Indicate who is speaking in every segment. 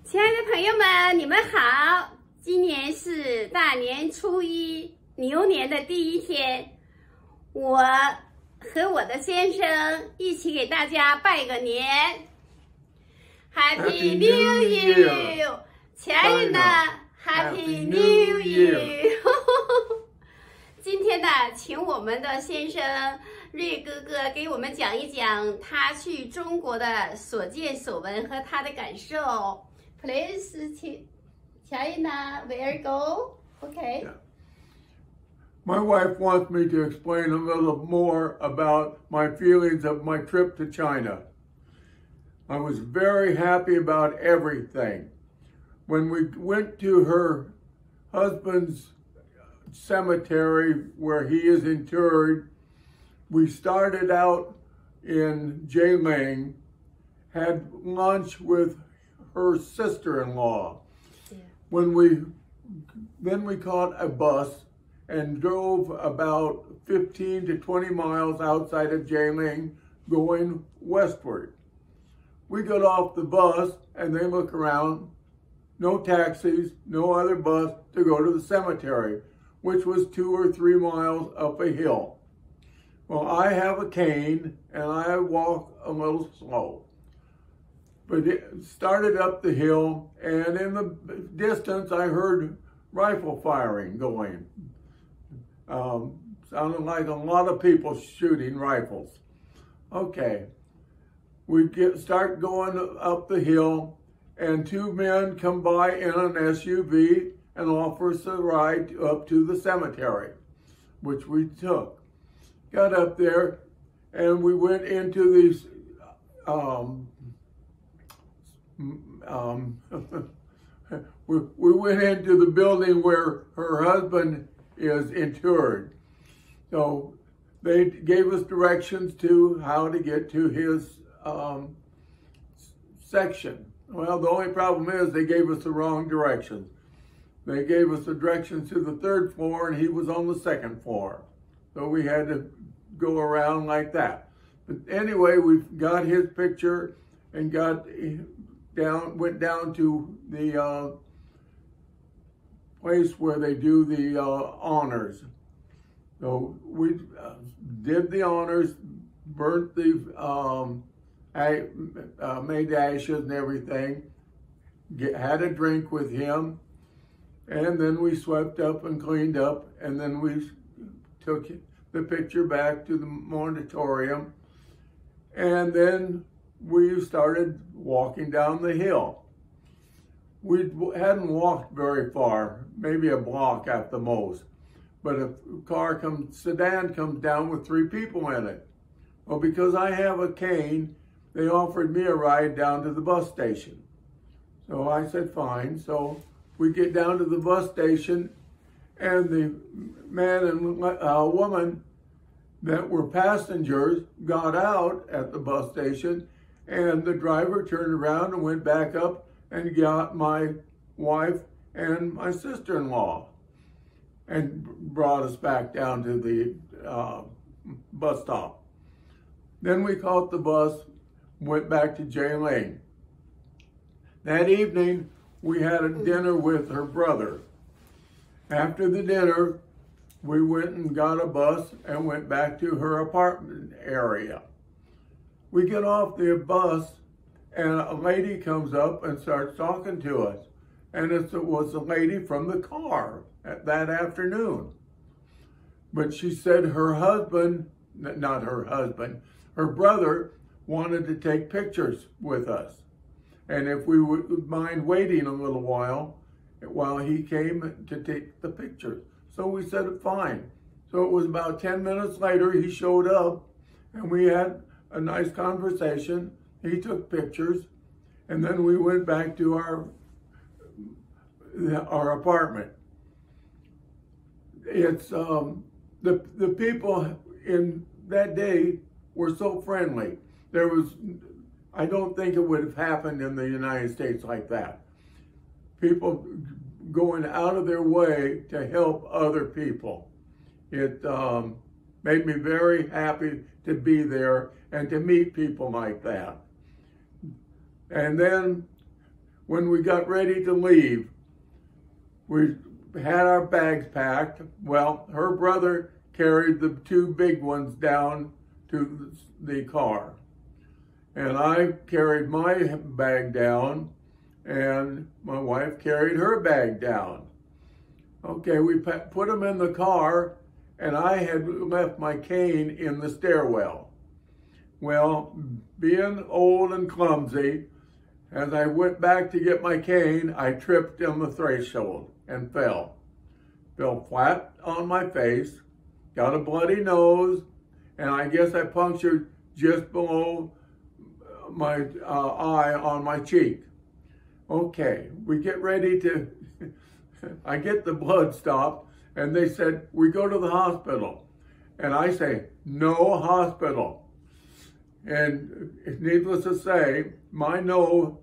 Speaker 1: 亲爱的朋友们，你们好！今年是大年初一，牛年的第一天，我和我的先生一起给大家拜个年 ，Happy New Year！ 亲爱的 ，Happy New Year！ 今天呢，请我们的先生瑞哥哥给我们讲一讲他去中国的所见所闻和他的感受。Please, China, where go? Okay.
Speaker 2: Yeah. My wife wants me to explain a little more about my feelings of my trip to China. I was very happy about everything. When we went to her husband's cemetery where he is interred, we started out in Jiling, had lunch with her sister-in-law. Yeah. Then we caught a bus and drove about 15 to 20 miles outside of Jiling, going westward. We got off the bus and they look around, no taxis, no other bus to go to the cemetery, which was 2 or 3 miles up a hill. Well, I have a cane and I walk a little slow. But it started up the hill, and in the distance, I heard rifle firing going. Sounded like a lot of people shooting rifles. Okay, we start going up the hill, and 2 men come by in an SUV and offer us a ride up to the cemetery, which we took. Got up there, and we went into these we went into the building where her husband is interred. So they gave us directions to how to get to his section. Well, the only problem is they gave us the wrong directions. They gave us the directions to the 3rd floor and he was on the 2nd floor. So we had to go around like that. But anyway, we got his picture and went down to the place where they do the honors. So we did the honors, burnt the, made ashes and everything, had a drink with him, and then we swept up and cleaned up, and then we took the picture back to the monatorium, and then we started walking down the hill. We hadn't walked very far, maybe a block at the most, but a sedan comes down with 3 people in it. Well, because I have a cane, they offered me a ride down to the bus station. So I said, fine. So we get down to the bus station, and the man and woman that were passengers got out at the bus station, and the driver turned around and went back up and got my wife and my sister-in-law and brought us back down to the bus stop. Then we caught the bus, went back to Jiling. That evening, we had a dinner with her brother. After the dinner, we went and got a bus and went back to her apartment area. We get off the bus and a lady comes up and starts talking to us. And it was a lady from the car that afternoon. But she said her husband, not her husband, her brother wanted to take pictures with us. And if we would mind waiting a little while he came to take the pictures. So we said, fine. So it was about 10 minutes later, he showed up and we had a nice conversation. He took pictures, and then we went back to our apartment. It's the people in that day were so friendly. I don't think it would have happened in the United States like that. People going out of their way to help other people. It made me very happy to be there and to meet people like that. And then when we got ready to leave, we had our bags packed. Well, her brother carried the two big ones down to the car. And I carried my bag down, and my wife carried her bag down. Okay, we put them in the car, and I had left my cane in the stairwell. Well, being old and clumsy, as I went back to get my cane, I tripped on the threshold and fell. Fell flat on my face, got a bloody nose, and I guess I punctured just below my eye on my cheek. Okay, we get ready to, I get the blood stopped, and they said, we go to the hospital. And I say, no hospital. And needless to say, my no,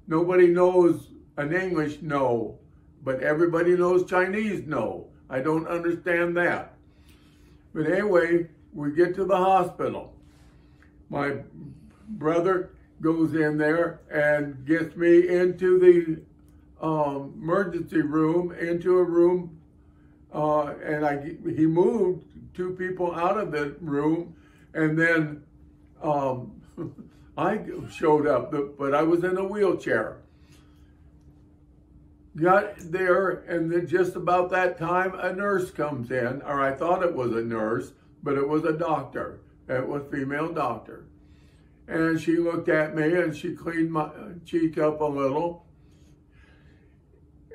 Speaker 2: nobody knows an English no, but everybody knows Chinese no. I don't understand that. But anyway, we get to the hospital. My brother goes in there and gets me into the emergency room, into a room, and he moved two people out of the room, and then I showed up, but I was in a wheelchair. Got there, and then just about that time, a nurse comes in, or I thought it was a nurse, but it was a doctor. It was a female doctor. And she looked at me, and she cleaned my cheek up a little.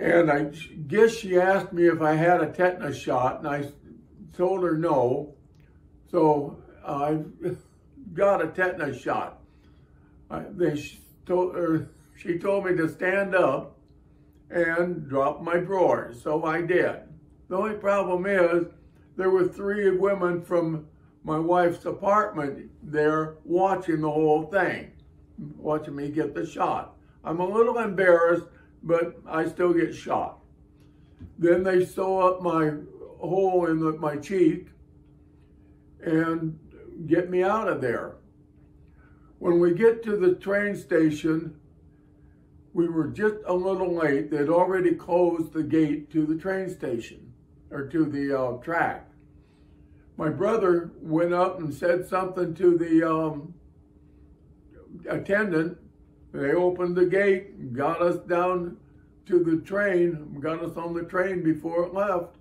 Speaker 2: And I guess she asked me if I had a tetanus shot, and I told her no. So I got a tetanus shot. She told me to stand up and drop my drawers, so I did. The only problem is there were three women from my wife's apartment there watching the whole thing, watching me get the shot. I'm a little embarrassed, but I still get shot. Then they sew up my hole in my cheek and get me out of there. When we get to the train station, we were just a little late. They'd already closed the gate to the train station, or to the track. My brother went up and said something to the attendant. They opened the gate, got us down to the train, got us on the train before it left.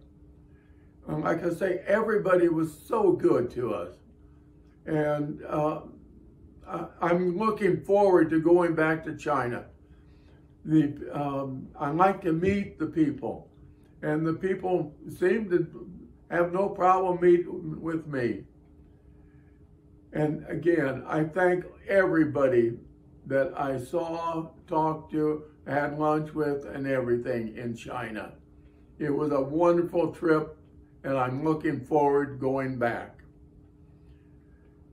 Speaker 2: And like I say, everybody was so good to us. And I'm looking forward to going back to China. I like to meet the people, and the people seem to have no problem meeting with me. And again, I thank everybody that I saw, talked to, had lunch with, and everything in China. It was a wonderful trip, and I'm looking forward to going back.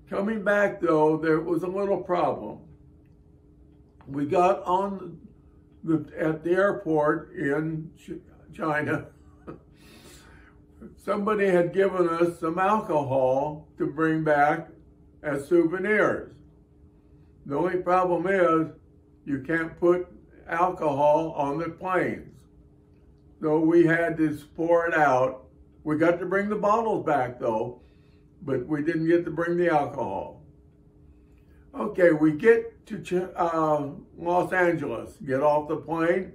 Speaker 2: Coming back, though, there was a little problem. We got on at the airport in China. Somebody had given us some alcohol to bring back as souvenirs. The only problem is you can't put alcohol on the planes. So we had to pour it out. We got to bring the bottles back though, but we didn't get to bring the alcohol. Okay, we get to Los Angeles, get off the plane.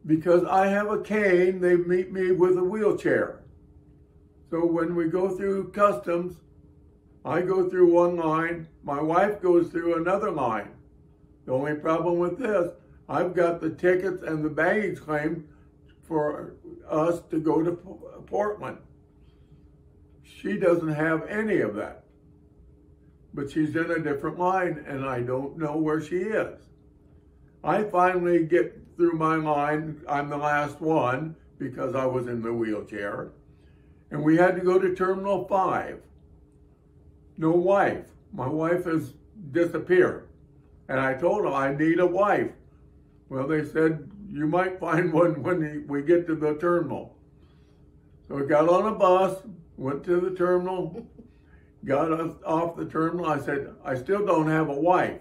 Speaker 2: Because I have a cane, they meet me with a wheelchair. So when we go through customs, I go through one line, my wife goes through another line. The only problem with this, I've got the tickets and the baggage claim for us to go to Portland. She doesn't have any of that. But she's in a different line and I don't know where she is. I finally get through my line. I'm the last one because I was in the wheelchair. And we had to go to Terminal 5. No wife. My wife has disappeared. And I told them I need a wife. Well, they said, you might find one when we get to the terminal. So we got on a bus, went to the terminal, got us off the terminal. I said, I still don't have a wife.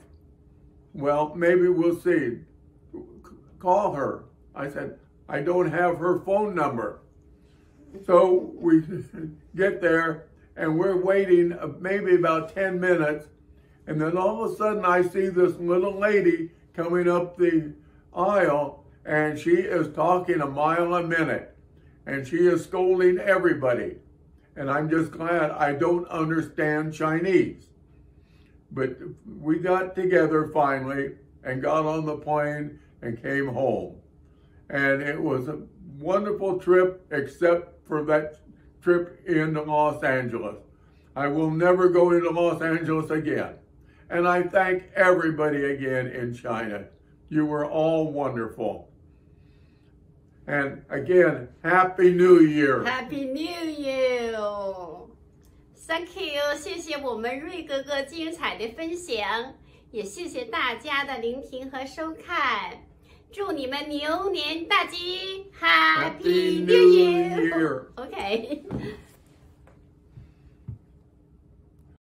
Speaker 2: Well, maybe we'll see. call her. I said, I don't have her phone number. So we get there, and we're waiting maybe about 10 minutes, and then all of a sudden I see this little lady coming up the aisle, and she is talking a mile a minute, and she is scolding everybody. And I'm just glad I don't understand Chinese. But we got together finally and got on the plane and came home. And it was a wonderful trip, except for that trip into Los Angeles. I will never go into Los Angeles again. And I thank everybody again in China. You were all wonderful. And again, Happy New Year.
Speaker 1: Happy New Year. Thank you. 谢谢我们瑞哥哥精彩的分享，也谢谢大家的聆听和收看。祝你们牛年大吉 ！Happy New Year. OK。